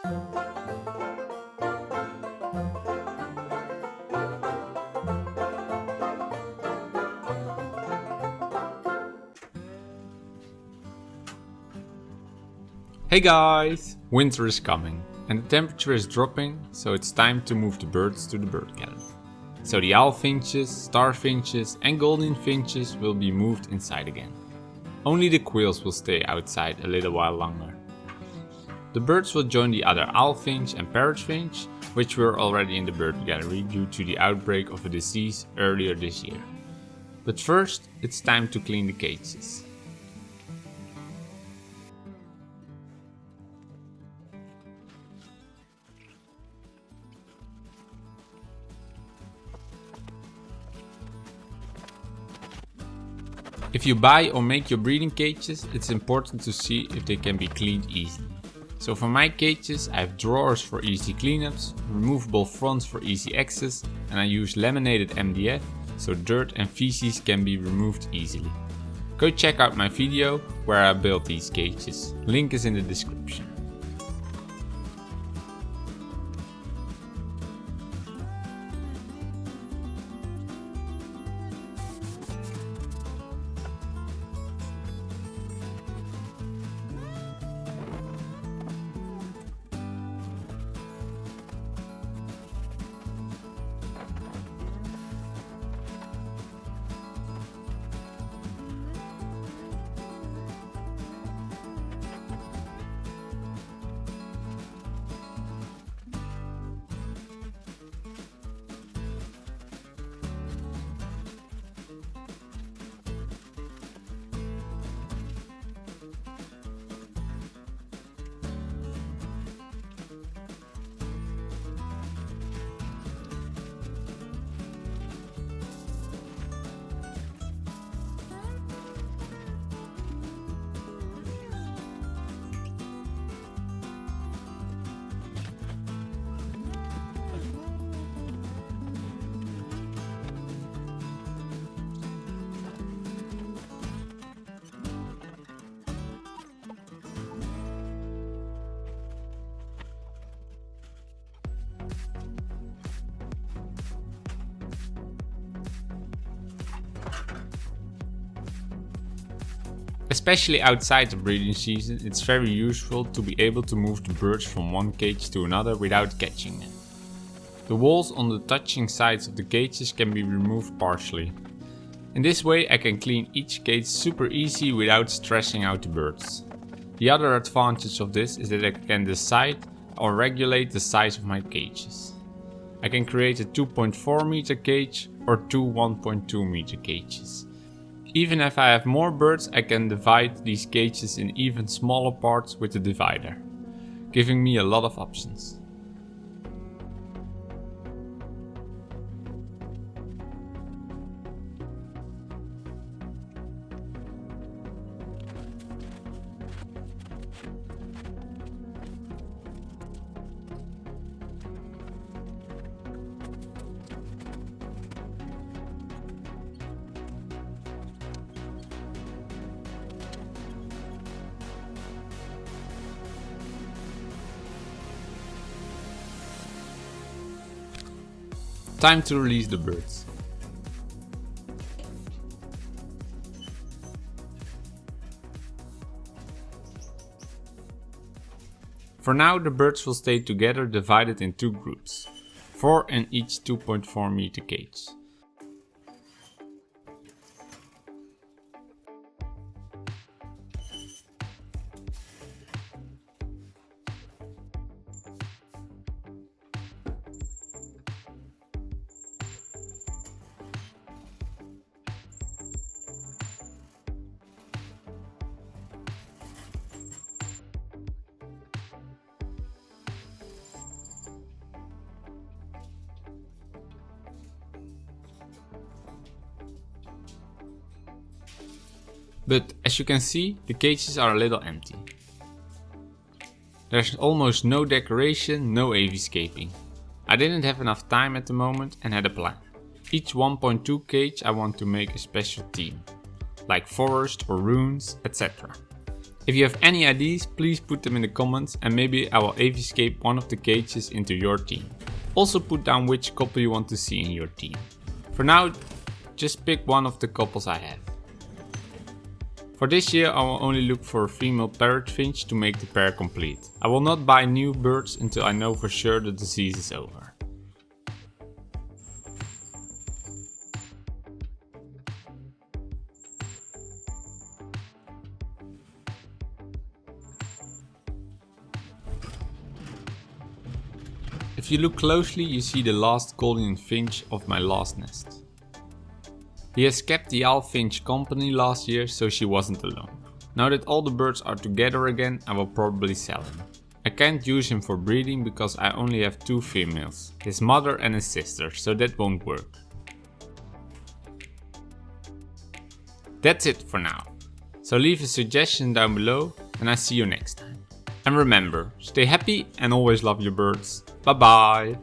Hey guys! Winter is coming and the temperature is dropping, so it's time to move the birds to the bird gallery. So the owl finches, star finches and golden finches will be moved inside again. Only the quails will stay outside a little while longer. The birds will join the other owl finch and parrot finch, which were already in the bird gallery due to the outbreak of a disease earlier this year. But first, it's time to clean the cages. If you buy or make your breeding cages, it's important to see if they can be cleaned easily. So for my cages, I have drawers for easy cleanups, removable fronts for easy access, and I use laminated MDF so dirt and feces can be removed easily. Go check out my video where I built these cages, link is in the description. Especially outside the breeding season, it's very useful to be able to move the birds from one cage to another without catching them. The walls on the touching sides of the cages can be removed partially. In this way I can clean each cage super easy without stressing out the birds. The other advantage of this is that I can decide or regulate the size of my cages. I can create a 2.4 meter cage or two 1.2 meter cages. Even if I have more birds, I can divide these cages in even smaller parts with the divider, giving me a lot of options. Time to release the birds. For now the birds will stay together divided in two groups, 4 in each 2.4 meter cage. But as you can see, the cages are a little empty. There's almost no decoration, no aviscaping. I didn't have enough time at the moment and had a plan. Each 1.2 cage I want to make a special theme, like forest or ruins, etc. If you have any ideas, please put them in the comments and maybe I will aviscape one of the cages into your team. Also put down which couple you want to see in your team. For now, just pick one of the couples I have. For this year I will only look for a female parrot finch to make the pair complete. I will not buy new birds until I know for sure the disease is over. If you look closely, you see the last golden finch of my last nest. He has kept the owl finch company last year, so she wasn't alone. Now that all the birds are together again, I will probably sell him. I can't use him for breeding because I only have 2 females, his mother and his sister, so that won't work. That's it for now. So leave a suggestion down below and I see you next time. And remember, stay happy and always love your birds. Bye bye!